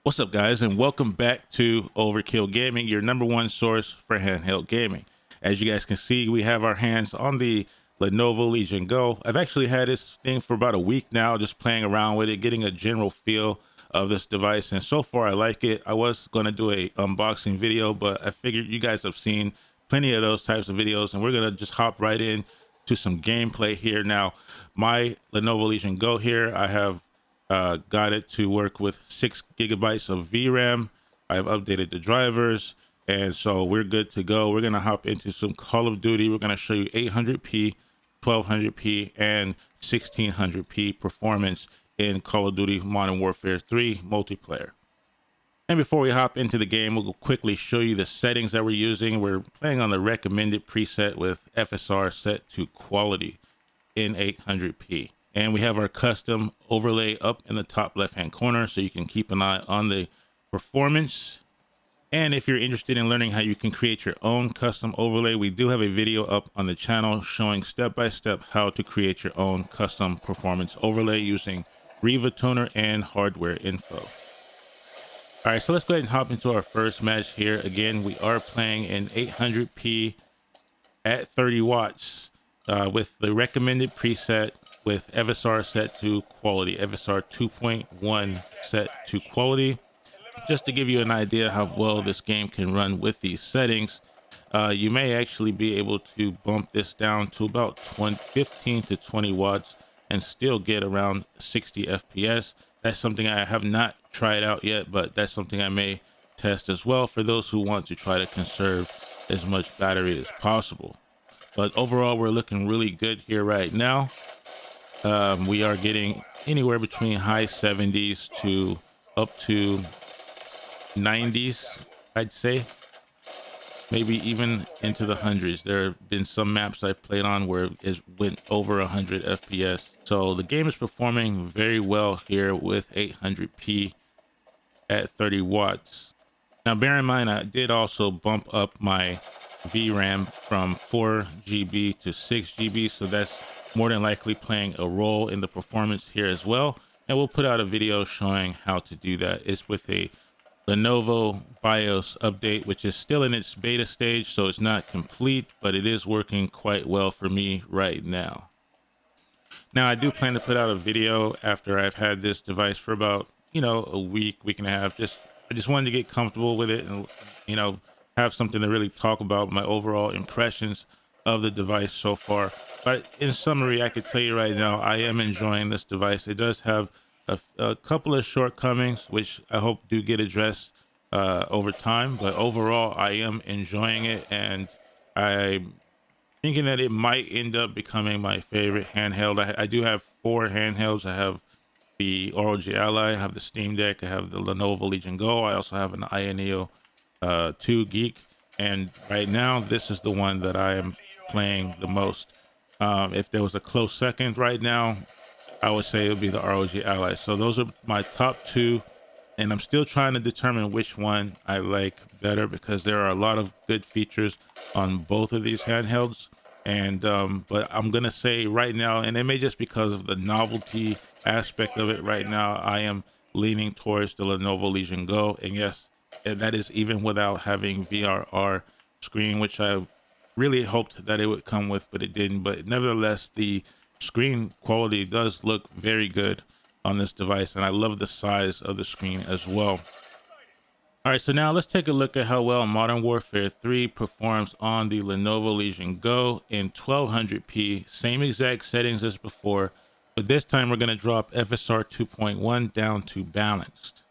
What's up, guys, and welcome back to Overkill Gaming, your #1 source for handheld gaming. As you guys can see, we have our hands on the Lenovo Legion Go. I've actually had this thing for about a week now, just playing around with it, getting a general feel of this device, and so far I like it. I was going to do a unboxing video, but I figured you guys have seen plenty of those types of videos, and we're going to just hop right in to some gameplay here. Now, my Lenovo Legion Go here, I have got it to work with 6 GB of VRAM. I've updated the drivers, and so we're good to go. We're going to hop into some Call of Duty. We're going to show you 800p, 1200p, and 1600p performance in Call of Duty Modern Warfare 3 multiplayer. And before we hop into the game, we'll quickly show you the settings that we're using. We're playing on the recommended preset with FSR set to quality in 800p. And we have our custom overlay up in the top left-hand corner, so you can keep an eye on the performance. And if you're interested in learning how you can create your own custom overlay, we do have a video up on the channel showing step-by-step how to create your own custom performance overlay using Riva Tuner and hardware info. All right, so let's go ahead and hop into our first match here. Again, we are playing in 800p at 30 watts with the recommended preset with FSR set to quality, FSR 2.1 set to quality. Just to give you an idea how well this game can run with these settings, you may actually be able to bump this down to about 15 to 20 watts and still get around 60 FPS. That's something I have not tried out yet, but that's something I may test as well for those who want to try to conserve as much battery as possible. But overall, we're looking really good here right now. We are getting anywhere between high 70s to up to 90s, I'd say. Maybe even into the hundreds. There have been some maps I've played on where it went over 100 FPS. So the game is performing very well here with 800p at 30 watts. Now, bear in mind, I did also bump up my VRAM from 4 GB to 6 GB. So that's more than likely playing a role in the performance here as well. And we'll put out a video showing how to do that. It's with a Lenovo BIOS update, which is still in its beta stage, so it's not complete, but it is working quite well for me right now. Now, I do plan to put out a video after I've had this device for about, a week and a half. I just wanted to get comfortable with it and, have something to really talk about my overall impressions of the device so far. But in summary, I could tell you right now, I am enjoying this device. It does have a couple of shortcomings, which I hope do get addressed over time. But overall, I am enjoying it, and I'm thinking that it might end up becoming my favorite handheld. I do have 4 handhelds. I have the ROG Ally, I have the Steam Deck, I have the Lenovo Legion Go. I also have an Neo 2 Geek, and right now this is the one that I am playing the most. If there was a close second right now, I would say it would be the ROG Ally. So those are my top 2, and I'm still trying to determine which one I like better, because there are a lot of good features on both of these handhelds. And but I'm gonna say right now, and it may just because of the novelty aspect of it right now, I am leaning towards the Lenovo Legion Go. And yes, and that is even without having VRR screen, which I really hoped that it would come with, but it didn't. But nevertheless, the screen quality does look very good on this device, and I love the size of the screen as well. All right, so now let's take a look at how well Modern Warfare 3 performs on the Lenovo Legion Go in 1200p, same exact settings as before, but this time we're going to drop FSR 2.1 down to balanced.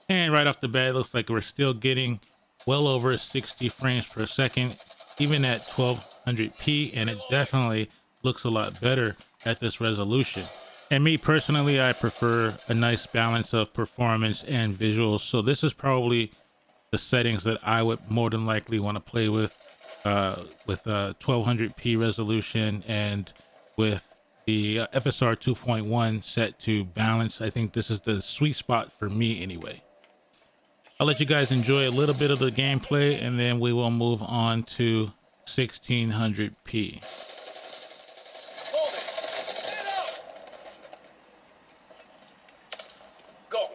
And right off the bat, it looks like we're still getting well over 60 frames per second, even at 1200p, and it definitely looks a lot better at this resolution. And me personally, I prefer a nice balance of performance and visuals. So this is probably the settings that I would more than likely want to play with 1200p resolution and with the FSR 2.1 set to balance. I think this is the sweet spot for me anyway. I'll let you guys enjoy a little bit of the gameplay, and then we will move on to 1600p. Go.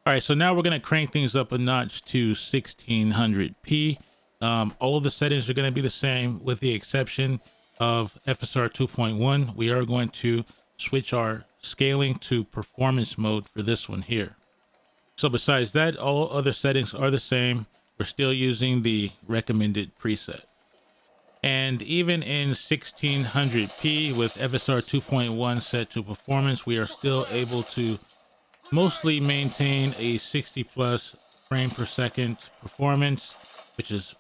All right, so now we're going to crank things up a notch to 1600p. All of the settings are going to be the same with the exception of FSR 2.1. We are going to switch our scaling to performance mode for this one here. So besides that, all other settings are the same. We're still using the recommended preset. And even in 1600p with FSR 2.1 set to performance, we are still able to mostly maintain a 60+ frame per second performance, which is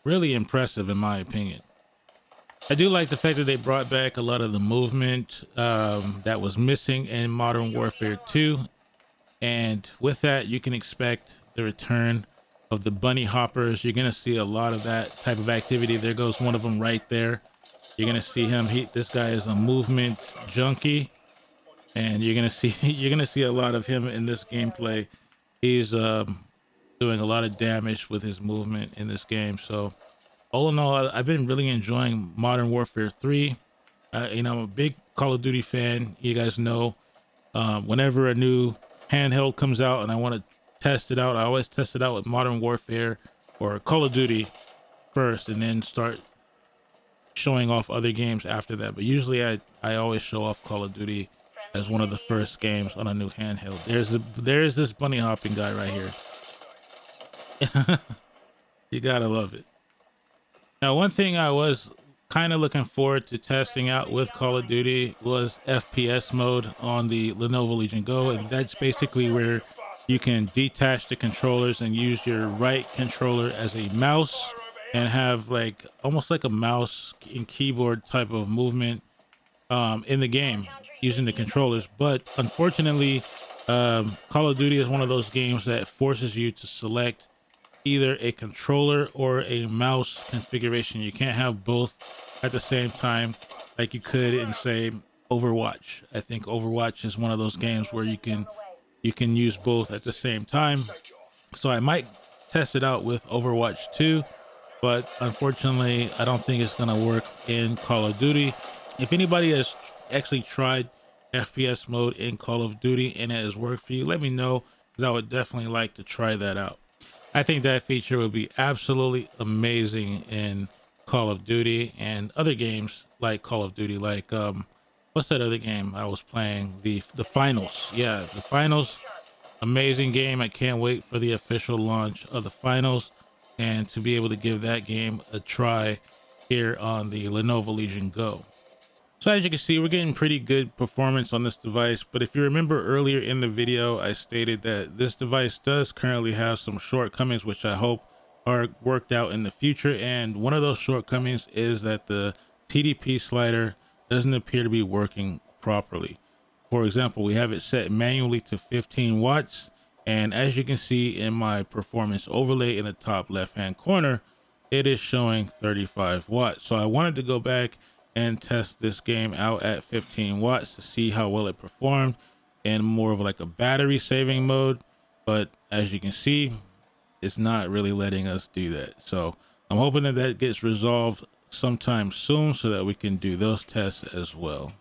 really impressive in my opinion. I do like the fact that they brought back a lot of the movement that was missing in Modern Warfare 2. And with that, you can expect the return of the bunny hoppers. You're going to see a lot of that type of activity. There goes one of them right there. You're going to see him. This guy is a movement junkie. And you're going to see a lot of him in this gameplay. He's doing a lot of damage with his movement in this game. So all in all, I've been really enjoying Modern Warfare 3. I'm a big Call of Duty fan. You guys know whenever a new handheld comes out and I want to test it out, I always test it out with Modern Warfare or Call of Duty first and then start showing off other games after that. But usually I always show off Call of Duty as one of the first games on a new handheld. There's this bunny hopping guy right here. You gotta love it. Now, one thing I was kind of looking forward to testing out with Call of Duty was FPS mode on the Lenovo Legion Go, and that's basically where you can detach the controllers and use your right controller as a mouse and have like almost like a mouse and keyboard type of movement in the game using the controllers. But unfortunately, Call of Duty is one of those games that forces you to select either a controller or a mouse configuration. You can't have both at the same time like you could in, say, Overwatch. I think Overwatch is one of those games where you can use both at the same time. So I might test it out with Overwatch 2, but unfortunately I don't think it's gonna work in Call of Duty. If anybody has actually tried FPS mode in Call of Duty and it has worked for you, let me know, because I would definitely like to try that out. I think that feature would be absolutely amazing in Call of Duty and other games like Call of Duty, like what's that other game I was playing, the Finals. Yeah, the Finals, amazing game. I can't wait for the official launch of the Finals and to be able to give that game a try here on the Lenovo Legion Go. So as you can see, we're getting pretty good performance on this device, but if you remember earlier in the video, I stated that this device does currently have some shortcomings, which I hope are worked out in the future. And one of those shortcomings is that the TDP slider doesn't appear to be working properly. For example, we have it set manually to 15 watts. And as you can see in my performance overlay in the top left-hand corner, it is showing 35 watts. So I wanted to go back and test this game out at 15 watts to see how well it performed in more of like a battery saving mode. But as you can see, it's not really letting us do that. So I'm hoping that that gets resolved sometime soon so that we can do those tests as well.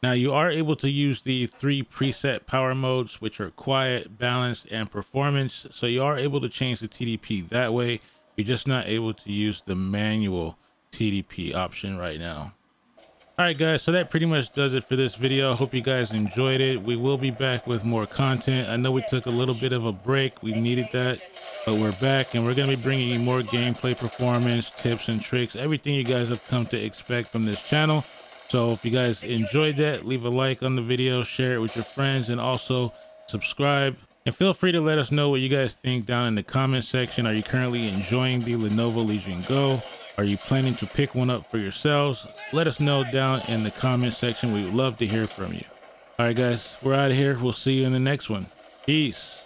Now you are able to use the 3 preset power modes, which are quiet, balanced, and performance. So you are able to change the TDP that way. You're just not able to use the manual TDP option right now. All right, guys, so that pretty much does it for this video. I hope you guys enjoyed it. We will be back with more content. I know we took a little bit of a break. We needed that, but we're back, and we're going to be bringing you more gameplay performance, tips, and tricks, everything you guys have come to expect from this channel. So if you guys enjoyed that, leave a like on the video, share it with your friends, and also subscribe. And feel free to let us know what you guys think down in the comment section. Are you currently enjoying the Lenovo Legion Go? Are you planning to pick one up for yourselves? Let us know down in the comment section. We would love to hear from you. All right, guys, we're out of here. We'll see you in the next one. Peace.